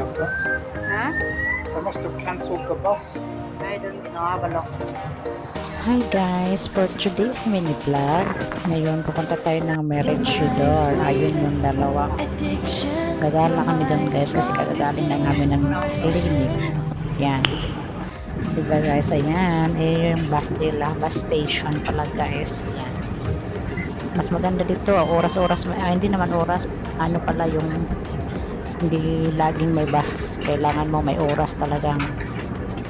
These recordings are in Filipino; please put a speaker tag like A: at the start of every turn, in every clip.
A: Huh?
B: They must have cancelled the bus.
A: I don't know. Have a look.
C: Hi guys, for today's mini vlog, ngayon pupunta tayo ng Maroochydore. Ayun yung dalawa. Gagala kami doon guys kasi kagagaling na namin ng clinic. Yan. Diba guys, ayan. Yung bus nila, bus station pala guys. Ayan. Mas maganda dito, oras-oras, hindi naman oras, ano pala yung hindi laging may bus. Kailangan mo may oras talagang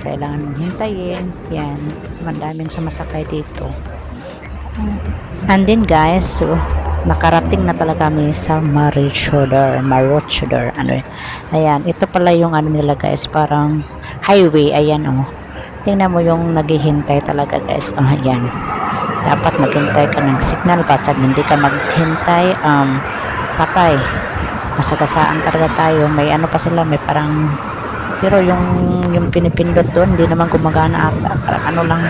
C: kailangan mong hintayin. Yan, madaming sumasakay dito. And then guys, so nakarating na talaga kami sa Maroochydore. Ano yun? Ayan, ito pala yung ano nila guys, parang highway. Ayan oh, tingnan mo yung naghihintay talaga guys. Oh, ayan, dapat maghintay ka ng signal kasi hindi ka maghintay patay, masagasaan talaga tayo. May ano pa sila, may parang, pero yung pinipindot doon hindi naman gumagana ata, parang ano lang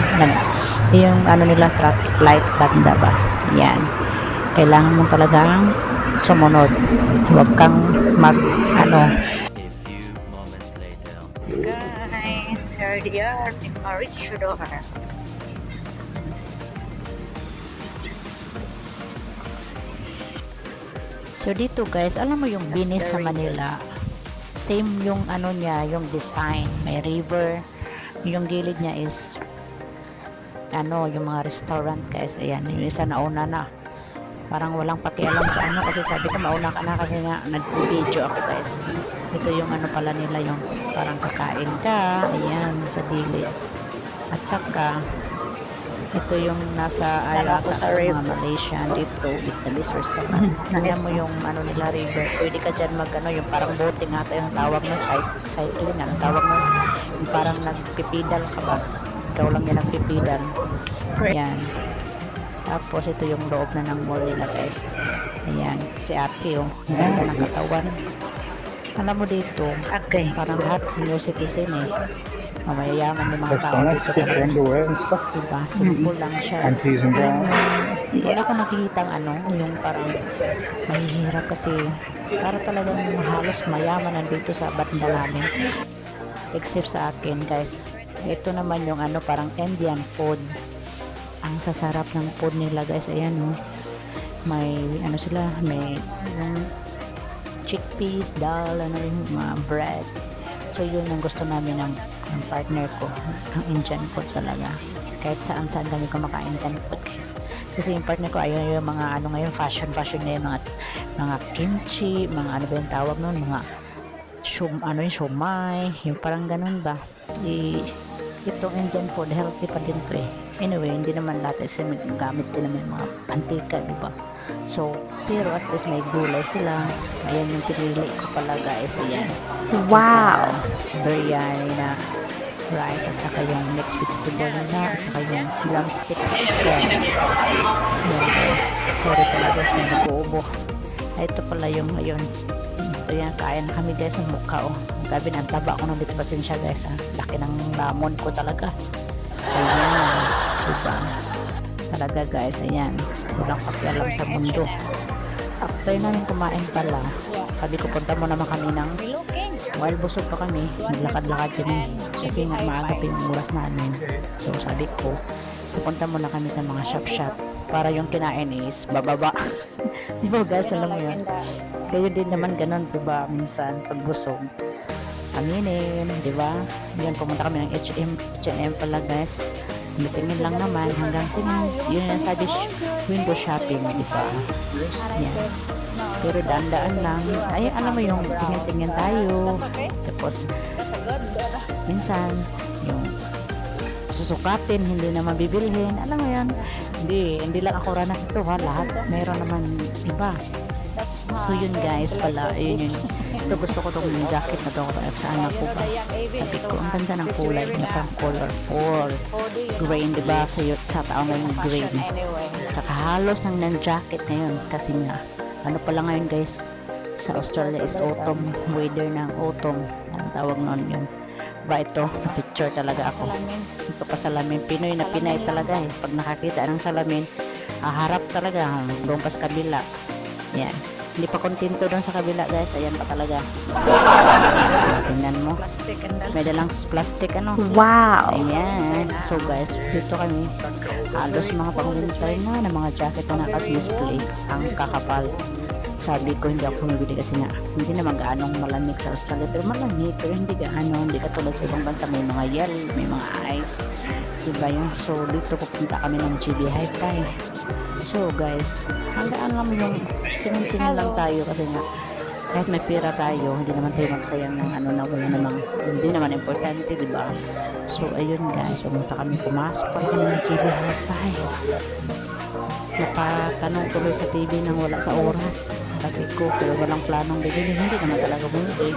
C: yung ano nila, traffic light banda ba. Yan, kailangan mo talagang sumunod, huwag kang mag ano.
A: Guys, here they are in Maroochydore.
C: So dito guys, alam mo yung Venice sa Manila, same yung ano niya, yung design, may river, yung gilid niya is ano, yung mga restaurant guys. Ayan, yung isa nauna na, parang walang pakialam sa ano, kasi sabi ko mauna ka na kasi nga nag-video ako guys. Ito yung ano pala nila, yung parang kakain ka, ayan, sa gilid. At saka ito yung nasa Ayaka sa mga Malaysian dito, Vietnamese restaurant. Tingnan mo yung ano nila, river. Pwede ka dyan mag ano, yung parang boating ata yung tawag nun, cycling ang tawag nun. Yung parang nagpipidal ka ba? Ikaw lang yan nagpipidal. Ayan. Tapos ito yung loob na ng mall nila guys. Ayan, si ate oh, ang ganda ng katawan. Alam mo dito,
A: Okay.
C: parang hot senior citizen eh. Mayayaman yung mga
B: That's
C: tao
B: nice.
C: dito.
B: Get your underwear and stuff.
C: Diba? Simple lang siya.
B: Panties and bra.
C: Wala ko nakikitang ano, yung parang mahihirap kasi para talagang halos mayaman nandito sa banda namin. Except sa akin guys. Ito naman yung ano, parang Indian food. Ang sasarap ng food nila guys. Ayan oh. May ano sila, may chickpeas, dal, ano yung mga bread. So yun ang gusto namin ng partner ko, ang Indian food talaga. Kahit saan kami kumakain Indian food. Kasi yung partner ko ayun yung mga ano ngayon, fashion ngayon, mga kimchi, mga ano ba yung tawag nun, mga yung siomai, yung parang ganun ba. Itong Indian food, healthy pa din to eh. Anyway, hindi naman lahat kasi gamit din naman mga antika, diba? So, pero at least may gulay sila. Ayan yung pinili ko pala guys. Ayan. Wow! Biryani na rice at saka yung mixed vegetable na at saka yung drumstick chicken. Ayan guys. Sorry pala guys, may nag-uubo. Ito pala yung ayun. Ito yan, kain na kami guys ng mukha oh. Gabi na, taba ko nung dito, pasensya guys ha. Laki ng lamon ko talaga. Ayan. Diba? Talaga guys, ayan, walang pakialam sa mundo. After namin kumain pala, sabi ko punta mo naman kami ng, while busog pa kami, naglakad-lakad kami kasi nga maaga pa yung oras namin. So sabi ko, pupunta muna kami sa mga shop para yung kinain is bababa. Diba guys, alam mo yun, kayo din naman ganun diba, minsan pag busog aminin, diba? Yun, pumunta kami ng H&M pala guys. Tingin lang naman hanggang tingin, yun yung sabi, window shopping, diba? Yan. Pero daan-daan lang, ay alam mo yung tingin-tingin tayo, tapos minsan yung susukatin, hindi na mabibilhin, alam mo yan, hindi lang ako ranas ito ha, lahat meron naman iba. So yun guys pala, yun ito, gusto ko tong jacket na to sa anak ko ba. Sabi ko, ang ganda ng kulay niya, pang colorful green, diba? So yun, sa tao ngayon green, tsaka halos ng jacket ngayon kasi nga ano pala ngayon guys, sa Australia is autumn, weather ng autumn, ang tawag noon yun ba. Ito, picture talaga ako ito pa salamin, Pinoy na Pinay talaga eh. Pag nakakita ng salamin, harap talaga doon pa sa kabila. Yan, hindi pa kontento doon sa kabila guys, ayan pa talaga. Tingnan mo.
A: Plastic and then
C: May dalang plastic ano.
A: wow.
C: Ayan. So guys, dito kami. Halos mga pang-winter na mga jacket na naka-display. Ang kakapal. Sabi ko hindi ako bumibili kasi nga hindi naman gaanong malamig sa Australia, pero malamig, pero hindi gaano, hindi katulad sa ibang bansa, may mga yel, may mga ice, diba yun? So dito pupunta kami ng GB Hi-Fi. So guys, hanggang lang yung tingin lang tayo kasi nga kahit may pera tayo, hindi naman tayo magsayang ng ano na wala namang, hindi naman importante, diba? So ayun guys, pumunta kami, pumasok pa kami ng GB Hi-Fi. Napatanong tuloy sa TV nang wala sa oras. Sabi ko, pero walang planong bibili, hindi naman talaga bumili.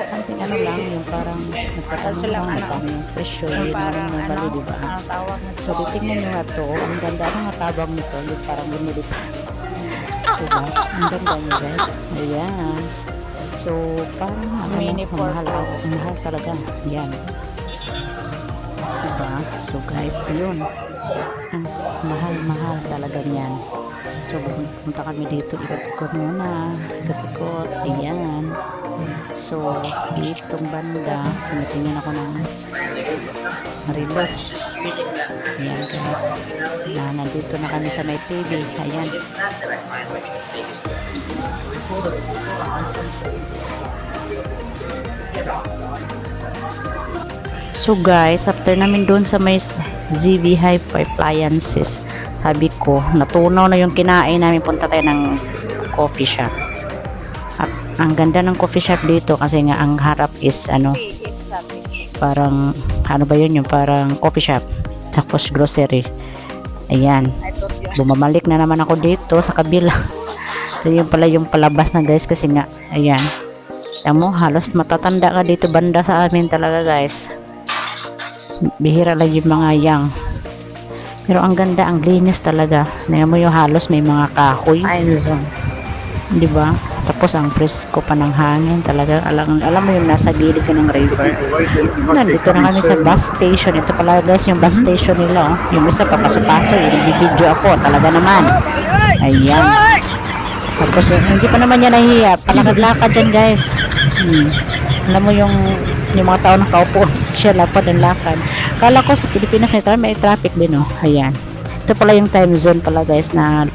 C: Something ano lang, yung parang nagpatanong lang na kami yung presyo, hindi naman yung bali, diba?
A: Tawag na
C: So, titingnan nyo nga to, ang ganda ng tabang nito, yung parang bumili pa. Diba? Ang ganda nyo guys. Ayan. So, parang ano, mahal talaga. Yan. Diba? So, guys, yun. Ang mahal talaga niyan. So, punta kami dito, ikot-ikot muna, ikot-ikot, ayan. So, ditong banda, tumitingin ako ng relo. Ayan guys, nandito na kami sa may TV, ayan. So guys, after namin doon sa may GB Hi-Fi Appliances, sabi ko, natunaw na yung kinain namin, punta tayo ng coffee shop. At ang ganda ng coffee shop dito kasi nga ang harap is ano, parang ano ba yun, yung parang coffee shop tapos grocery. Ayan, bumamalik na naman ako dito sa kabila. So yun pala yung palabas na guys, kasi nga ayan, alam mo, halos matatanda ka dito banda sa amin talaga guys. Bihira lang yung mga young, pero ang ganda, ang linis talaga. Tingnan mo yung halos may mga kahoy, di ba? Tapos ang presko pa ng hangin talaga. Alam mo yung nasa gilid ka ng river. Nandito na kami sa bus station. Ito pala guys yung bus station nila, oh. Yung isa papaso-paso, yung video ako talaga naman. Ayan. Tapos hindi pa naman yan nahiya, palakad-lakad dyan guys. Alam mo yung mga tao nakaupo siya, lapad ang lakad. Kala ko sa Pilipinas nito may traffic din, oh. Ayan, ito pala yung time zone pala guys, na